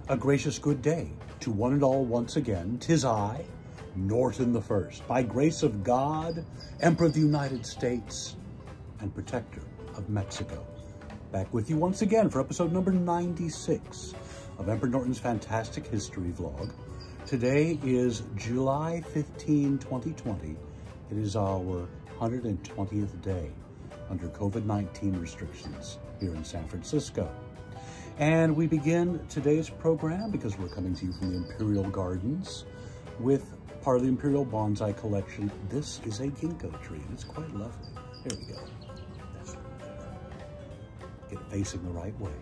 A gracious good day to one and all once again. 'Tis I, Norton the First, by grace of God, Emperor of the United States and Protector of Mexico. Back with you once again for episode number 96 of Emperor Norton's Fantastic History Vlog. Today is July 15, 2020. It is our 120th day under COVID-19 restrictions here in San Francisco. And we begin today's program, because we're coming to you from the Imperial Gardens, with part of the Imperial Bonsai Collection. This is a ginkgo tree, and it's quite lovely. Here we go. That's better. Get it facing the right way.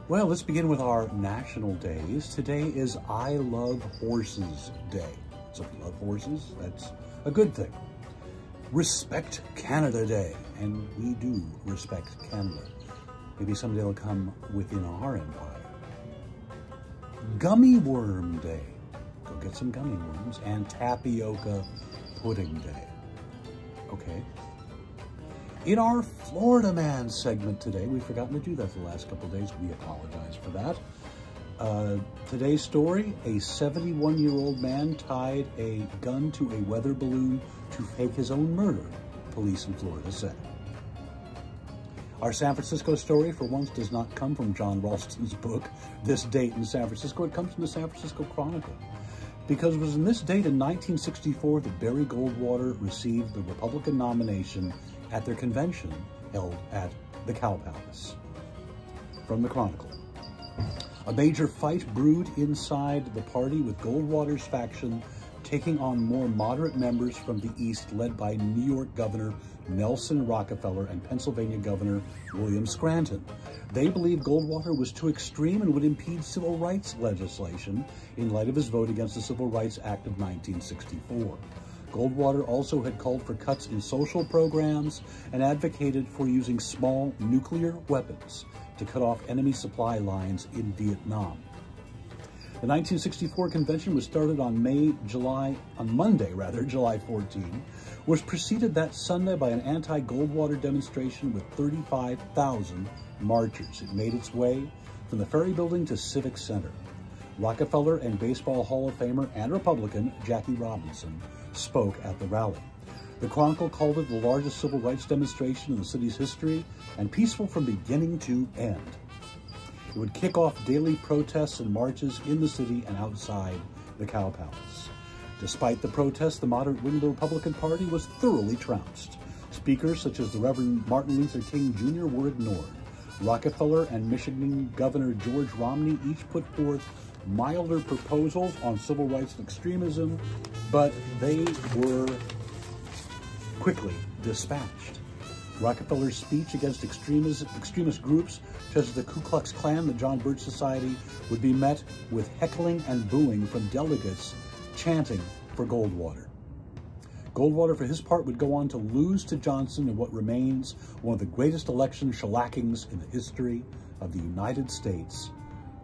Well, let's begin with our national days. Today is I Love Horses Day. So if you love horses, that's a good thing. Respect Canada Day, and we do respect Canada. Maybe someday they'll come within our empire. Gummy Worm Day. Go get some gummy worms. And Tapioca Pudding Day. Okay. In our Florida Man segment today, we've forgotten to do that for the last couple of days. We apologize for that. Today's story, a 71-year-old man tied a gun to a weather balloon to fake his own murder, police in Florida said. Our San Francisco story, for once, does not come from John Ralston's book, This Date in San Francisco. It comes from the San Francisco Chronicle. Because it was in this date in 1964 that Barry Goldwater received the Republican nomination at their convention held at the Cow Palace. From the Chronicle. A major fight brewed inside the party, with Goldwater's faction taking on more moderate members from the East, led by New York Governor Nelson Rockefeller and Pennsylvania Governor William Scranton. They believed Goldwater was too extreme and would impede civil rights legislation in light of his vote against the Civil Rights Act of 1964. Goldwater also had called for cuts in social programs and advocated for using small nuclear weapons to cut off enemy supply lines in Vietnam. The 1964 convention was started on Monday, July 14, was preceded that Sunday by an anti-Goldwater demonstration with 35,000 marchers. It made its way from the Ferry Building to Civic Center. Rockefeller and Baseball Hall of Famer and Republican Jackie Robinson spoke at the rally. The Chronicle called it the largest civil rights demonstration in the city's history and peaceful from beginning to end. It would kick off daily protests and marches in the city and outside the Cow Palace. Despite the protests, the moderate wing of the Republican Party was thoroughly trounced. Speakers such as the Reverend Martin Luther King Jr. were ignored. Rockefeller and Michigan Governor George Romney each put forth milder proposals on civil rights and extremism, but they were quickly dispatched. Rockefeller's speech against extremist groups, such as the Ku Klux Klan, the John Birch Society, would be met with heckling and booing from delegates chanting for Goldwater. Goldwater, for his part, would go on to lose to Johnson in what remains one of the greatest election shellackings in the history of the United States.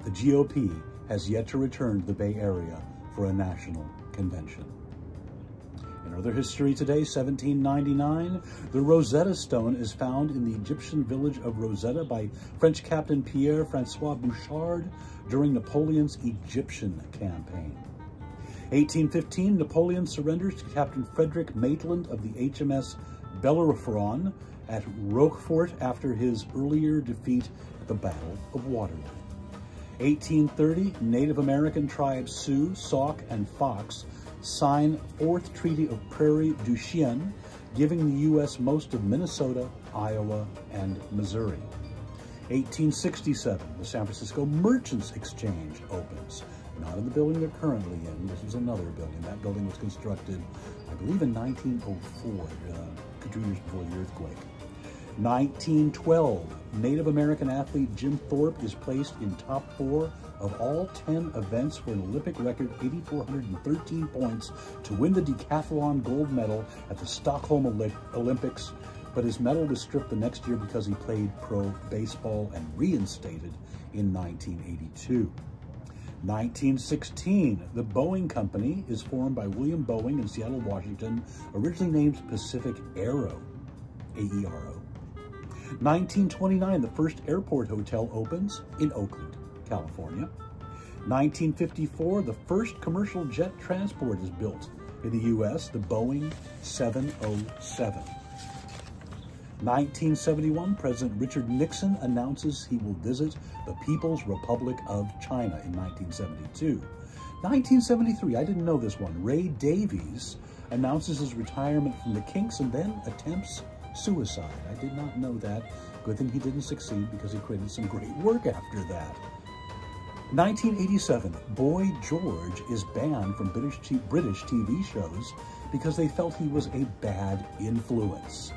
The GOP has yet to return to the Bay Area for a national convention. In other history today, 1799, the Rosetta Stone is found in the Egyptian village of Rosetta by French Captain Pierre-Francois Bouchard during Napoleon's Egyptian campaign. 1815, Napoleon surrenders to Captain Frederick Maitland of the HMS Bellerophon at Rochefort after his earlier defeat at the Battle of Waterloo. 1830, Native American tribes Sioux, Sauk, and Fox sign Fourth Treaty of Prairie du Chien, giving the U.S. most of Minnesota, Iowa, and Missouri. 1867, the San Francisco Merchants Exchange opens. Not in the building they're currently in. This is another building. That building was constructed, I believe, in 1904, 2 years before the earthquake. 1912, Native American athlete Jim Thorpe is placed in top 4 of all 10 events for an Olympic record 8,413 points to win the decathlon gold medal at the Stockholm Olympics, but his medal was stripped the next year because he played pro baseball and reinstated in 1982. 1916, the Boeing Company is formed by William Boeing in Seattle, Washington, originally named Pacific Aero, A-E-R-O. 1929, the first airport hotel opens in Oakland, California. 1954, the first commercial jet transport is built in the U.S., the Boeing 707. 1971, President Richard Nixon announces he will visit the People's Republic of China in 1972. 1973, I didn't know this one, Ray Davies announces his retirement from the Kinks and then attempts suicide. I did not know that. Good thing he didn't succeed because he created some great work after that. 1987, Boy George is banned from British TV shows because they felt he was a bad influence.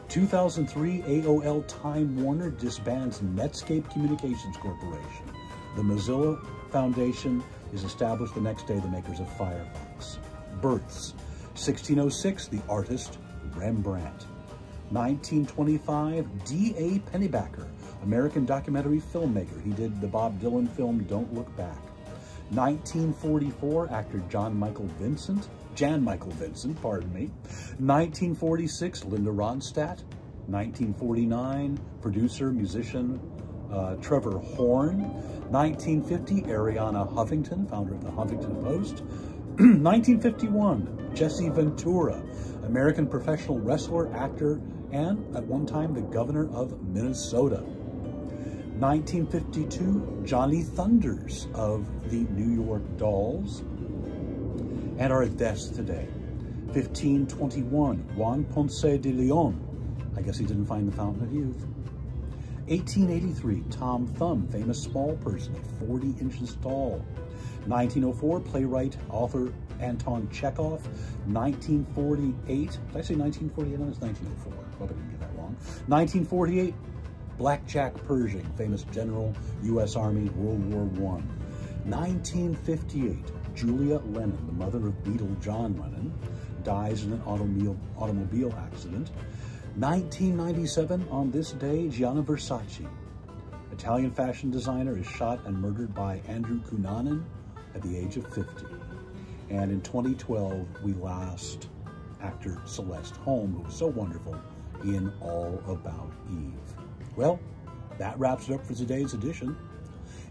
2003, AOL Time Warner disbands Netscape Communications Corporation. The Mozilla Foundation is established the next day, the makers of Firefox. Births. 1606, the artist Rembrandt. 1925, D.A. Pennebaker, American documentary filmmaker. He did the Bob Dylan film Don't Look Back. 1944, actor Jan Michael Vincent, pardon me. 1946, Linda Ronstadt. 1949, producer, musician Trevor Horn. 1950, Arianna Huffington, founder of the Huffington Post. 1951, Jesse Ventura, American professional wrestler, actor, and at one time the governor of Minnesota. 1952, Johnny Thunders of the New York Dolls. And our deaths today. 1521, Juan Ponce de Leon. I guess he didn't find the Fountain of Youth. 1883, Tom Thumb, famous small person, 40 inches tall. 1904, playwright, author Anton Chekhov. 1948, did I say 1948? No, it's 1904. Hope I didn't get that wrong. 1948, Blackjack Pershing, famous general, U.S. Army, World War I. 1958, Julia Lennon, the mother of Beatle John Lennon, dies in an automobile accident. 1997, on this day, Gianni Versace, Italian fashion designer, is shot and murdered by Andrew Cunanan at the age of 50. And in 2012, we lost actor Celeste Holm, who was so wonderful in All About Eve. Well, that wraps it up for today's edition.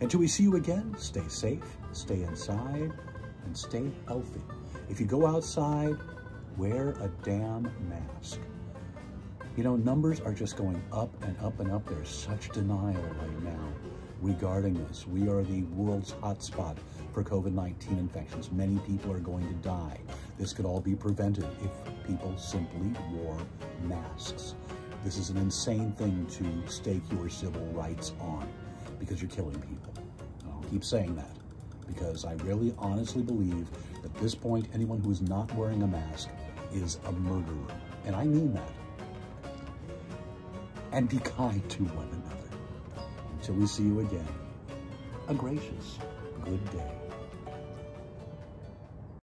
Until we see you again, stay safe, stay inside, and stay healthy. If you go outside, wear a damn mask. You know, numbers are just going up and up and up. There's such denial right now regarding this. We are the world's hotspot for COVID-19 infections. Many people are going to die. This could all be prevented if people simply wore masks. This is an insane thing to stake your civil rights on because you're killing people. And I'll keep saying that because I really honestly believe that at this point, anyone who is not wearing a mask is a murderer. And I mean that. And be kind to one another. Until we see you again, a gracious good day.